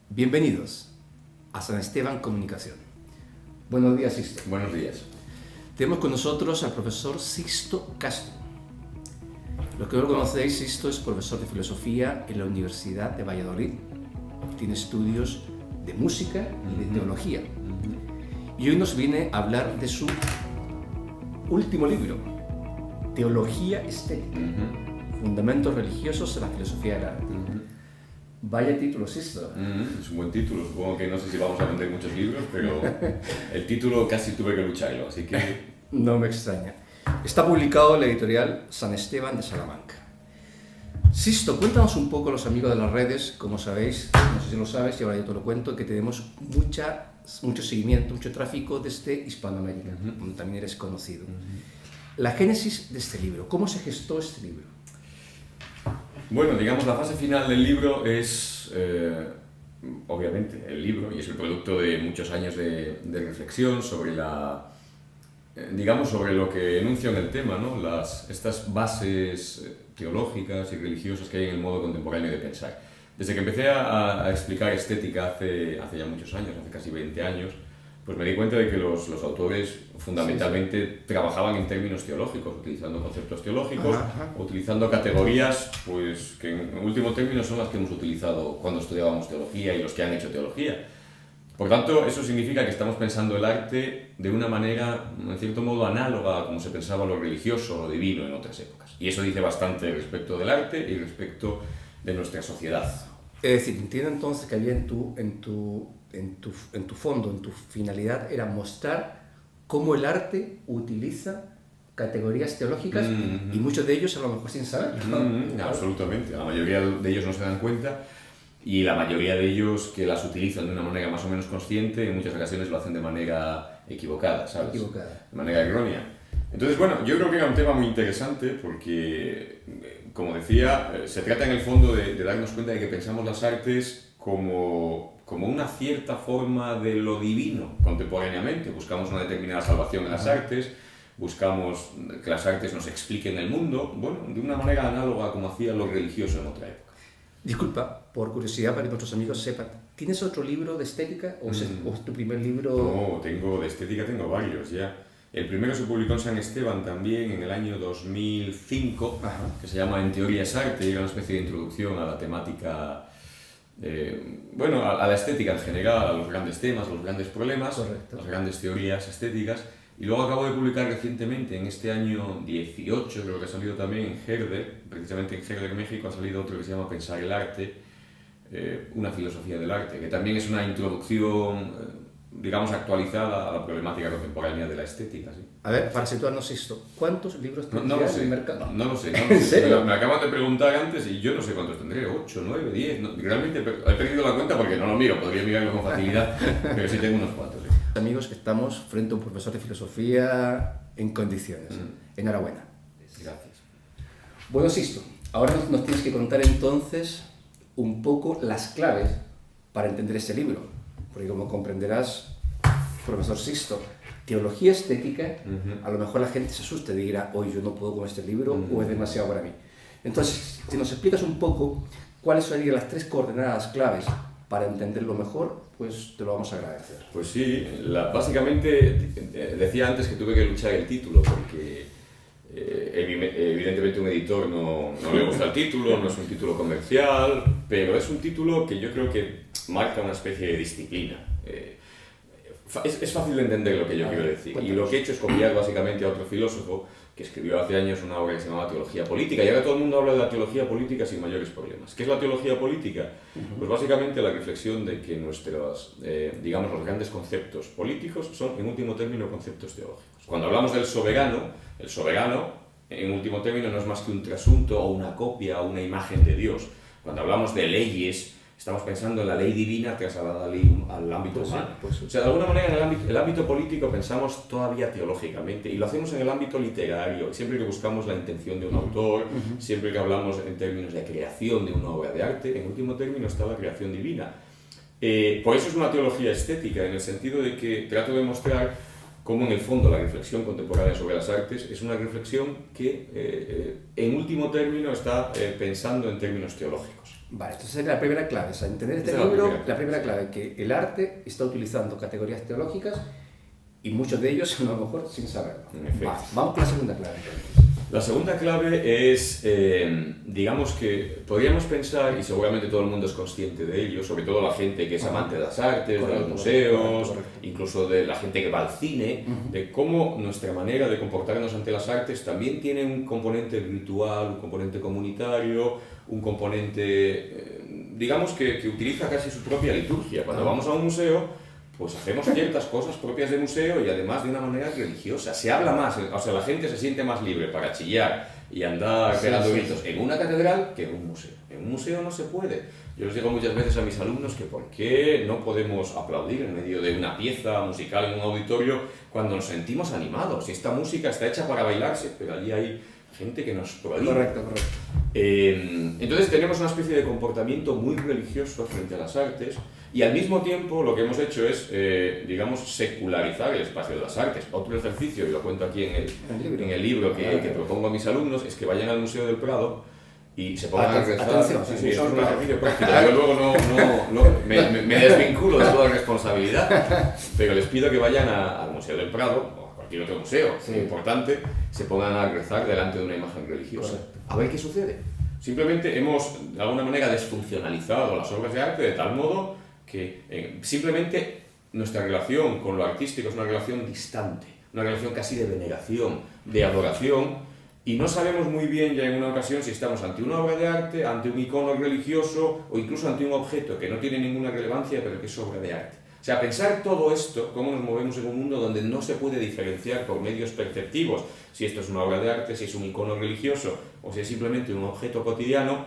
Bienvenidos a San Esteban Comunicación. Buenos días, Sixto. Buenos días. Tenemos con nosotros al profesor Sixto Castro. Los que no lo conocéis, Sixto es profesor de filosofía en la Universidad de Valladolid. Tiene estudios de música y de teología. Y hoy nos viene a hablar de su último libro, Teología Estética, Fundamentos Religiosos de la Filosofía del Arte. Vaya título, Sixto. Es un buen título. Supongo que no sé si vamos a vender muchos libros, pero el título casi tuve que lucharlo, así que... No me extraña. Está publicado en la editorial San Esteban de Salamanca. Sixto, cuéntanos un poco a los amigos de las redes, como sabéis, no sé si lo sabes y ahora yo te lo cuento, que tenemos mucho seguimiento, mucho tráfico desde Hispanoamérica, donde también eres conocido. La génesis de este libro, ¿cómo se gestó este libro? Bueno, digamos, la fase final del libro es, obviamente, el libro, y es el producto de muchos años de reflexión sobre sobre lo que enuncio en el tema, ¿no? Estas bases teológicas y religiosas que hay en el modo contemporáneo de pensar. Desde que empecé a explicar estética hace ya muchos años, hace casi 20 años, pues me di cuenta de que los autores fundamentalmente trabajaban en términos teológicos, utilizando conceptos teológicos, utilizando categorías pues, que en último término son las que hemos utilizado cuando estudiábamos teología y los que han hecho teología. Por tanto, eso significa que estamos pensando el arte de una manera, en cierto modo, análoga a como se pensaba lo religioso o lo divino en otras épocas. Y eso dice bastante respecto del arte y respecto de nuestra sociedad. Es decir, entiendo entonces que había en tu fondo, en tu finalidad, era mostrar cómo el arte utiliza categorías teológicas y muchos de ellos a lo mejor sin saber. Absolutamente, la mayoría de ellos no se dan cuenta y la mayoría de ellos que las utilizan de una manera más o menos consciente, en muchas ocasiones lo hacen de manera equivocada, ¿sabes? De manera errónea. Entonces, bueno, yo creo que era un tema muy interesante porque, como decía, se trata en el fondo de darnos cuenta de que pensamos las artes como una cierta forma de lo divino contemporáneamente. Buscamos una determinada salvación en las artes, buscamos que las artes nos expliquen el mundo, bueno, de una manera análoga a como hacía lo religioso en otra época. Disculpa, por curiosidad, para que nuestros amigos sepan, ¿tienes otro libro de estética o es tu primer libro? No, de estética tengo varios ya. El primero se publicó en San Esteban también en el año 2005, que se llama En teoría es arte, y era una especie de introducción a la temática, a la estética en general, a los grandes temas, a los grandes problemas, las grandes teorías estéticas. Y luego acabo de publicar recientemente, en este año 18, creo que ha salido también en Herder, precisamente en Herder, México, ha salido otro que se llama Pensar el arte, una filosofía del arte, que también es una introducción, digamos, actualizada a la problemática contemporánea de la estética. ¿Sí? A ver, para situarnos esto, ¿cuántos libros tendrías en el mercado? No lo sé. ¿En serio? Me acaban de preguntar antes y yo no sé cuántos tendré, 8, 9, 10. Realmente he perdido la cuenta porque no lo miro, podría mirarlo con facilidad, pero sí tengo unos cuantos. ¿Sí? Amigos, que estamos frente a un profesor de filosofía en condiciones. Enhorabuena. Gracias. Bueno, Sixto, ahora nos tienes que contar entonces un poco las claves para entender este libro. Porque como comprenderás, profesor Sixto, teología estética, a lo mejor la gente se asusta y dirá, hoy yo no puedo con este libro o es demasiado para mí. Entonces, si nos explicas un poco cuáles serían las 3 coordenadas claves para entenderlo mejor, pues te lo vamos a agradecer. Pues sí, básicamente decía antes que tuve que luchar el título porque evidentemente un editor no le gusta el título, no es un título comercial, pero es un título que yo creo que marca una especie de disciplina. Es fácil de entender lo que yo quiero decir. Cuéntanos. Y lo que he hecho es copiar básicamente a otro filósofo que escribió hace años una obra que se llamaba Teología Política, y ahora todo el mundo habla de la teología política sin mayores problemas. ¿Qué es la teología política? Pues básicamente la reflexión de que nuestros, los grandes conceptos políticos son, en último término, conceptos teológicos. Cuando hablamos del soberano, el soberano, en último término, no es más que un trasunto o una copia o una imagen de Dios. Cuando hablamos de leyes, estamos pensando en la ley divina trasladada al ámbito humano. O sea, de alguna manera en el ámbito político pensamos todavía teológicamente y lo hacemos en el ámbito literario, siempre que buscamos la intención de un autor, siempre que hablamos en términos de creación de una obra de arte, en último término está la creación divina. Por eso es una teología estética, en el sentido de que trato de mostrar cómo en el fondo la reflexión contemporánea sobre las artes es una reflexión que en último término está pensando en términos teológicos. Vale, entonces sería la primera clave, o sea, entender este Esa es libro, la primera clave, que el arte está utilizando categorías teológicas y muchos de ellos a lo mejor sin saberlo. En efecto. Vamos con la segunda clave entonces. La segunda clave es, digamos que podríamos pensar, y seguramente todo el mundo es consciente de ello, sobre todo la gente que es amante de las artes, de los museos, correcto. Incluso de la gente que va al cine, de cómo nuestra manera de comportarnos ante las artes también tiene un componente ritual, un componente comunitario, un componente, digamos que utiliza casi su propia liturgia. Cuando vamos a un museo, pues hacemos ciertas cosas propias de museo y además de una manera religiosa. Se habla más, o sea, la gente se siente más libre para chillar y andar pegando gritos en una catedral que en un museo. En un museo no se puede. Yo les digo muchas veces a mis alumnos que por qué no podemos aplaudir en medio de una pieza musical en un auditorio cuando nos sentimos animados. Si esta música está hecha para bailarse, pero allí hay gente que nos prohíbe. Correcto, correcto. Entonces tenemos una especie de comportamiento muy religioso frente a las artes y al mismo tiempo lo que hemos hecho es, digamos, secularizar el espacio de las artes. Otro ejercicio, y lo cuento aquí en el libro que propongo a mis alumnos, es que vayan al Museo del Prado y se pongan a rezar. Atención, sí, es un ejercicio práctico. Yo luego me desvinculo de toda responsabilidad, pero les pido que vayan al Museo del Prado, o a cualquier otro museo importante, se pongan a rezar delante de una imagen religiosa. Correcto. A ver qué sucede. Simplemente hemos, de alguna manera, desfuncionalizado las obras de arte de tal modo que simplemente nuestra relación con lo artístico es una relación distante, una relación casi de veneración, de adoración, y no sabemos muy bien ya en una ocasión si estamos ante una obra de arte, ante un icono religioso o incluso ante un objeto que no tiene ninguna relevancia pero que es obra de arte. O sea, pensar todo esto, cómo nos movemos en un mundo donde no se puede diferenciar por medios perceptivos si esto es una obra de arte, si es un icono religioso o si es simplemente un objeto cotidiano,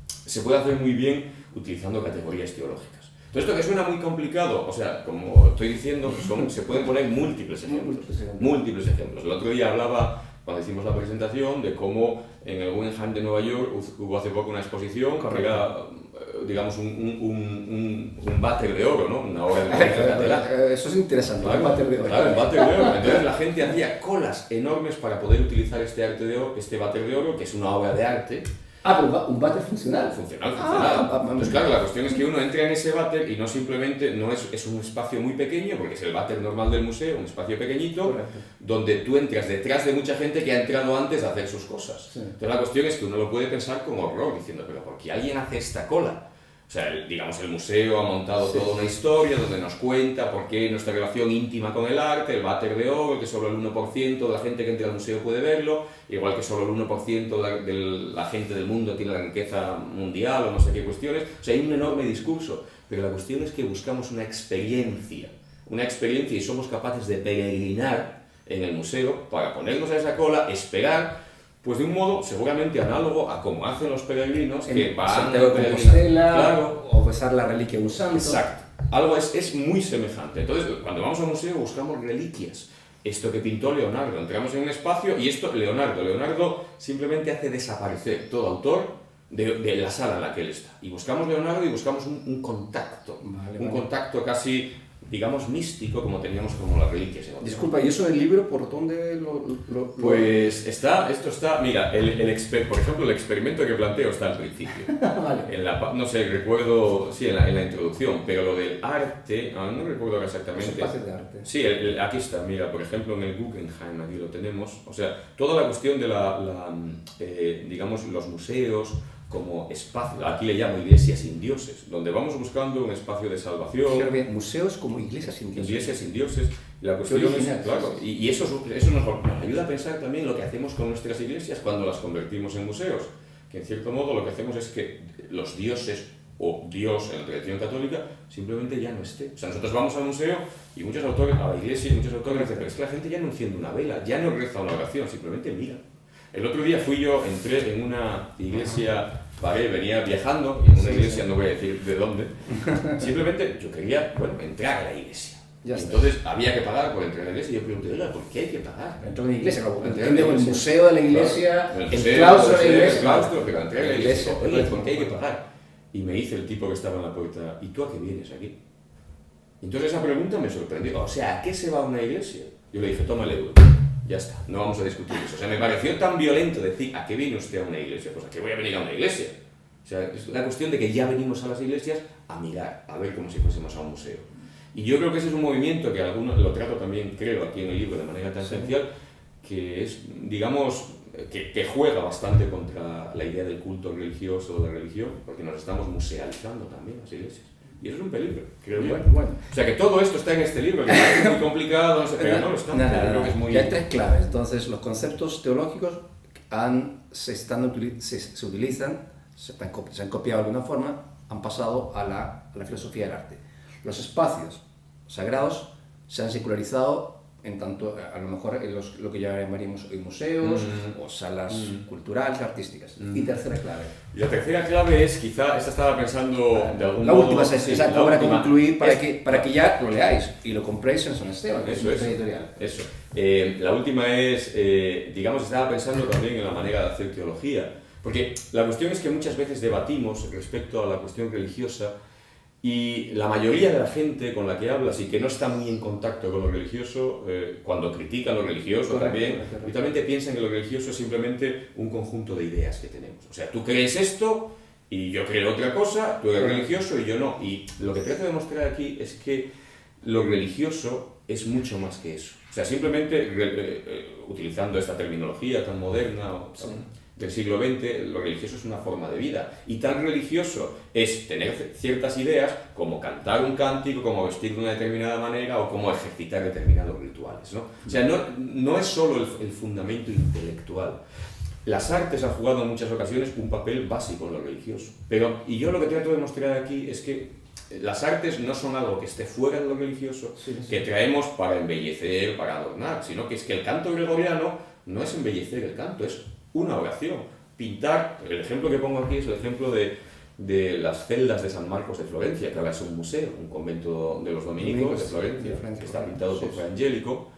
se puede hacer muy bien utilizando categorías teológicas. Todo esto que suena muy complicado, o sea, como estoy diciendo, se pueden poner múltiples ejemplos. El otro día hablaba, cuando hicimos la presentación, de cómo en el Guggenheim de Nueva York hubo hace poco una exposición que era, digamos, un váter de oro, ¿no? Una obra de catedral. Eso es interesante, claro, un váter de oro. Claro, un váter de oro. Entonces la gente hacía colas enormes para poder utilizar este váter de oro, que es una obra de arte. Ah, pero un váter funcional. Funcional. Entonces, claro, la cuestión es que uno entra en ese váter y no simplemente, es un espacio muy pequeño, porque es el váter normal del museo, un espacio pequeñito, correcto, donde tú entras detrás de mucha gente que ha entrado antes a hacer sus cosas. Sí. Entonces la cuestión es que uno lo puede pensar con horror, diciendo, pero ¿por qué alguien hace esta cola? O sea, digamos, el museo ha montado toda una historia donde nos cuenta por qué nuestra relación íntima con el arte, el váter de oro, que solo el 1% de la gente que entra al museo puede verlo, igual que solo el 1% de la gente del mundo tiene la riqueza mundial o no sé qué cuestiones. O sea, hay un enorme discurso, pero la cuestión es que buscamos una experiencia y somos capaces de peregrinar en el museo para ponernos a esa cola, esperar, pues de un modo seguramente análogo a como hacen los peregrinos que van a Compostela, claro, o besar la reliquia de un santo. Exacto. Algo es muy semejante. Entonces, cuando vamos al museo buscamos reliquias. Esto que pintó Leonardo. Entramos en un espacio y esto, Leonardo simplemente hace desaparecer todo autor de la sala en la que él está. Y buscamos Leonardo y buscamos un contacto. Contacto casi, digamos, místico, como teníamos como las reliquias. Disculpa, ¿y eso del libro por dónde Pues esto está, mira, por ejemplo, el experimento que planteo está al principio. Vale. No sé, recuerdo, sí, en la introducción, pero lo del arte, no recuerdo exactamente. Los espacios de arte. Sí, aquí está, mira, por ejemplo, en el Guggenheim, aquí lo tenemos. O sea, toda la cuestión de digamos, los museos como espacio, aquí le llamo iglesias sin dioses, donde vamos buscando un espacio de salvación. Bien, museos como iglesias sin dioses. Iglesias sin dioses. La cuestión es, claro, y eso nos ayuda a pensar también lo que hacemos con nuestras iglesias cuando las convertimos en museos, que en cierto modo lo que hacemos es que los dioses o Dios en la tradición católica simplemente ya no esté. O sea, nosotros vamos al museo y muchos autores, a la iglesia y muchos autores dicen, pero es que la gente ya no enciende una vela, ya no reza una oración, simplemente mira. El otro día entré en una iglesia, venía viajando, en una iglesia, no voy a decir de dónde, simplemente yo quería, entrar a la iglesia. Entonces había que pagar por entrar a la iglesia y yo pregunté, oiga, ¿por qué hay que pagar? Entrar a la iglesia, como el museo de la iglesia, el claustro de la iglesia. Pero entré a la iglesia, oye, ¿por qué hay que pagar? Y me dice el tipo que estaba en la puerta, ¿y tú a qué vienes aquí? Entonces esa pregunta me sorprendió, o sea, ¿a qué se va a una iglesia? Yo le dije, toma el euro. Ya está, no vamos a discutir eso. O sea, me pareció tan violento decir, ¿a qué viene usted a una iglesia? Pues ¿a qué voy a venir a una iglesia? O sea, es la cuestión de que ya venimos a las iglesias a mirar, a ver como si fuésemos a un museo. Y yo creo que ese es un movimiento que algunos, lo trato también, creo, aquí en el libro de manera tangencial, que es, digamos, que juega bastante contra la idea del culto religioso o de la religión, porque nos estamos musealizando también las iglesias. Y eso es un peligro, creo yo. Bueno. O sea, que todo esto está en este libro, que es muy complicado, no sé, pero no lo está. Creo que es muy... Y hay tres claves. Entonces, los conceptos teológicos se utilizan, se han copiado de alguna forma, han pasado a la filosofía del arte. Los espacios sagrados se han secularizado en tanto, a lo mejor, en lo que llamaríamos hoy museos o salas culturales, artísticas. Y tercera clave. Y la tercera clave es, quizá, esta estaba pensando de algún la modo... última es esa la para última, concluir, para que ya lo leáis y lo compréis en San Esteban, eso es editorial. Eso. La última es, digamos, estaba pensando también en la manera de hacer teología. Porque la cuestión es que muchas veces debatimos respecto a la cuestión religiosa y la mayoría de la gente con la que hablas y que no está muy en contacto con lo religioso, cuando critican lo religioso también, habitualmente piensan que lo religioso es simplemente un conjunto de ideas que tenemos. O sea, tú crees esto y yo creo otra cosa, tú eres religioso y yo no. Y lo que trato de mostrar aquí es que lo religioso es mucho más que eso. O sea, simplemente utilizando esta terminología tan moderna del siglo XX, lo religioso es una forma de vida. Y tan religioso es tener ciertas ideas como cantar un cántico, como vestir de una determinada manera o como ejercitar determinados rituales, ¿no? O sea, no es solo el fundamento intelectual. Las artes han jugado en muchas ocasiones un papel básico en lo religioso. Y yo lo que trato de mostrar aquí es que las artes no son algo que esté fuera de lo religioso, que traemos para embellecer, para adornar, sino que es que el canto gregoriano no es embellecer el canto, es una oración. Pintar, el ejemplo que pongo aquí es el ejemplo de las celdas de San Marcos de Florencia, que ahora es un museo, un convento de los dominicos de Florencia, que está pintado por Fray Angélico.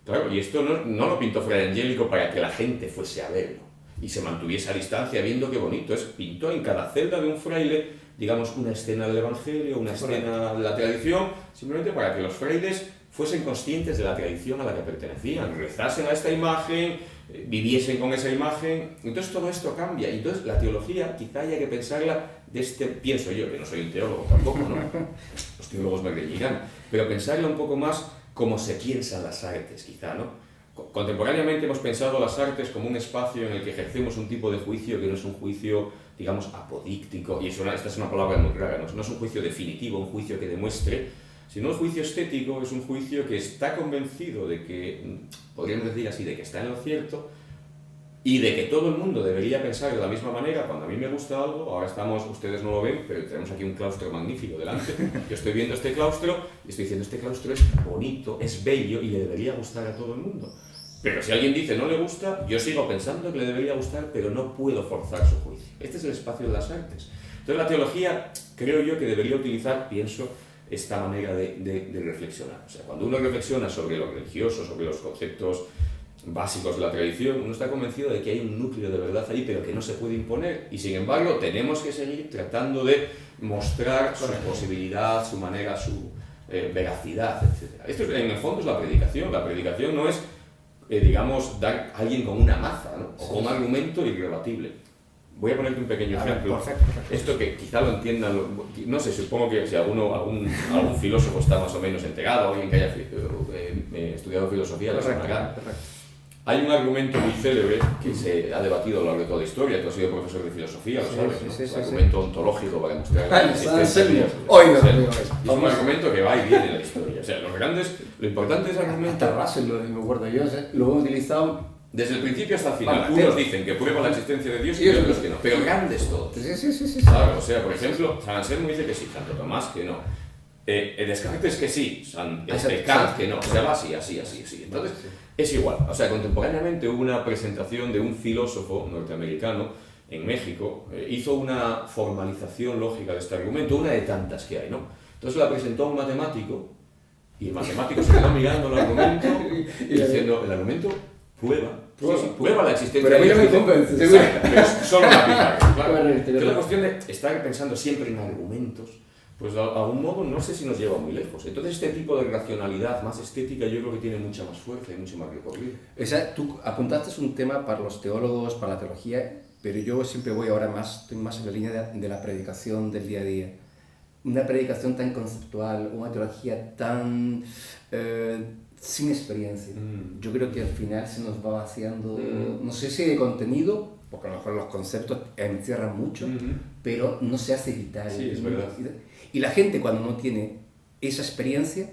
Claro, y esto no lo pintó Fray Angélico para que la gente fuese a verlo y se mantuviese a distancia viendo qué bonito es. Pintó en cada celda de un fraile, digamos, una escena del Evangelio, una escena de la tradición, simplemente para que los frailes fuesen conscientes de la tradición a la que pertenecían, rezasen a esta imagen, viviesen con esa imagen. Entonces todo esto cambia. Y entonces la teología quizá haya que pensarla pienso yo, que no soy un teólogo tampoco, ¿no? Los teólogos me reñirán, pero pensarla un poco más como se piensan las artes, quizá, ¿no? Contemporáneamente hemos pensado las artes como un espacio en el que ejercemos un tipo de juicio que no es un juicio, digamos, apodíctico, y esta es una palabra muy rara, no es un juicio definitivo, un juicio que demuestre, sino el juicio estético es un juicio que está convencido de que, podríamos decir así, de que está en lo cierto y de que todo el mundo debería pensar de la misma manera. Cuando a mí me gusta algo, ahora ustedes no lo ven, pero tenemos aquí un claustro magnífico delante. Yo estoy viendo este claustro y estoy diciendo, este claustro es bonito, es bello y le debería gustar a todo el mundo. Pero si alguien dice no le gusta, yo sigo pensando que le debería gustar, pero no puedo forzar su juicio. Este es el espacio de las artes. Entonces la teología, creo yo que debería utilizar, pienso, esta manera de reflexionar. O sea, cuando uno reflexiona sobre lo religioso, sobre los conceptos básicos de la tradición, uno está convencido de que hay un núcleo de verdad ahí, pero que no se puede imponer. Y sin embargo, tenemos que seguir tratando de mostrar su posibilidad, su manera, su veracidad, etc. Esto en el fondo es la predicación. La predicación no es, digamos, dar a alguien con una maza, ¿no? O con un argumento irrebatible. Voy a ponerte un pequeño ejemplo. Perfecto. Esto que quizá lo entiendan, no sé, supongo que si algún filósofo está más o menos enterado, alguien que haya estudiado filosofía, lo sabrá. Hay un argumento muy célebre que se ha debatido a lo largo de toda la historia. Tú has sido profesor de filosofía, lo sabes, ¿no? Un argumento ontológico para demostrar la existencia de Dios. Es un argumento que va y viene en la historia. O sea, lo importante de ese argumento... Hasta Russell, me acuerdo yo, lo he utilizado... Desde el principio hasta el final. Unos dicen que prueban la existencia de Dios y otros que no. Pero grandes todos. Sí. Claro, o sea, por ejemplo, San Anselmo dice que sí, Santo Tomás que no. Descartes que sí, Kant que no. O sea, va así. Entonces, es igual. O sea, contemporáneamente hubo una presentación de un filósofo norteamericano en México, hizo una formalización lógica de este argumento, una de tantas que hay, ¿no? Entonces la presentó a un matemático y el matemático se quedó mirando el argumento y diciendo, el argumento prueba la existencia de Dios. Pero a mí no me convence, seguro. Pero solo la pizarra, claro. Entonces la cuestión de estar pensando siempre en argumentos, pues de algún modo no sé si nos lleva muy lejos. Entonces este tipo de racionalidad más estética yo creo que tiene mucha más fuerza y mucho más recorrido. O sea, tú apuntaste un tema para los teólogos, para la teología, pero yo siempre voy ahora más, estoy más en la línea de la predicación del día a día. Una predicación tan conceptual, una teología tan sin experiencia. Yo creo que al final se nos va vaciando, no sé si de contenido, porque a lo mejor los conceptos encierran mucho, pero no se hace vital. Sí, es verdad. Y la gente cuando no tiene esa experiencia,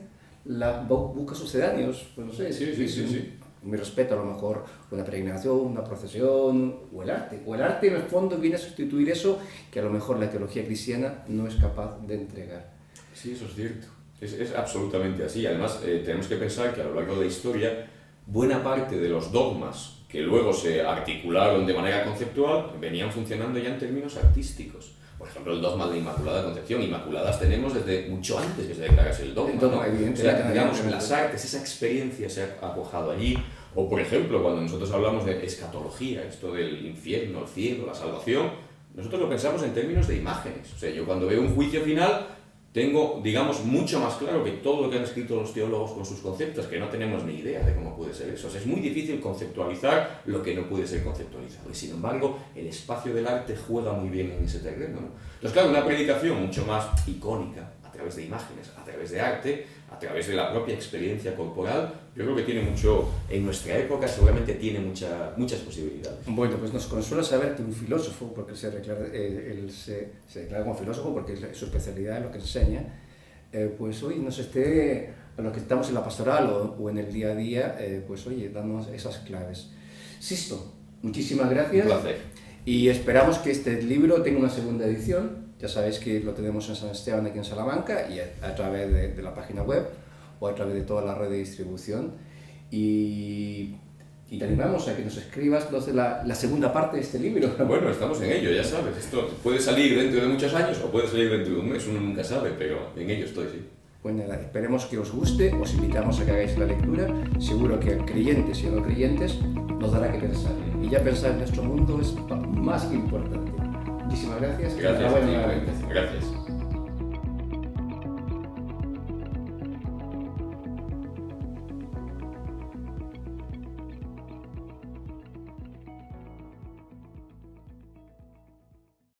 busca sucedáneos, pues no sé, sí. Mi respeto, a lo mejor una peregrinación, una procesión o el arte. O el arte en el fondo viene a sustituir eso que a lo mejor la teología cristiana no es capaz de entregar. Sí, eso es cierto. Es absolutamente así. Además, tenemos que pensar que a lo largo de la historia, buena parte de los dogmas que luego se articularon de manera conceptual venían funcionando ya en términos artísticos. Por ejemplo, el dogma de la Inmaculada Concepción. Inmaculadas tenemos desde mucho antes que se declarase el dogma. ¿No? O sea, digamos, en las artes, esa experiencia se ha acojado allí. O, por ejemplo, cuando nosotros hablamos de escatología, esto del infierno, el cielo, la salvación, nosotros lo pensamos en términos de imágenes. O sea, yo cuando veo un juicio final, tengo, digamos, mucho más claro que todo lo que han escrito los teólogos con sus conceptos, que no tenemos ni idea de cómo puede ser eso. O sea, es muy difícil conceptualizar lo que no puede ser conceptualizado. Y sin embargo, el espacio del arte juega muy bien en ese terreno, ¿no? Entonces, claro, una predicación mucho más icónica, a través de imágenes, a través de arte, a través de la propia experiencia corporal, yo creo que tiene mucho, en nuestra época seguramente tiene muchas posibilidades. Bueno, pues nos consuela saber que un filósofo, porque él se declara como filósofo porque es su especialidad, es lo que enseña, pues hoy nos esté, a los que estamos en la pastoral o en el día a día, pues oye, dándonos esas claves. Sisto, muchísimas gracias. Un placer. Y esperamos que este libro tenga una segunda edición. Ya sabéis que lo tenemos en San Esteban, aquí en Salamanca, y a través de la página web o a través de toda la red de distribución. Y te animamos a que nos escribas entonces la segunda parte de este libro. Bueno, estamos en ello, ya sabes. Esto puede salir dentro de muchos años o puede salir dentro de un mes, uno nunca sabe, pero en ello estoy, sí. Pues nada, esperemos que os guste, os invitamos a que hagáis la lectura. Seguro que creyentes y no creyentes nos dará que pensar. Y ya pensar en nuestro mundo es más que importante. Muchísimas gracias. Gracias.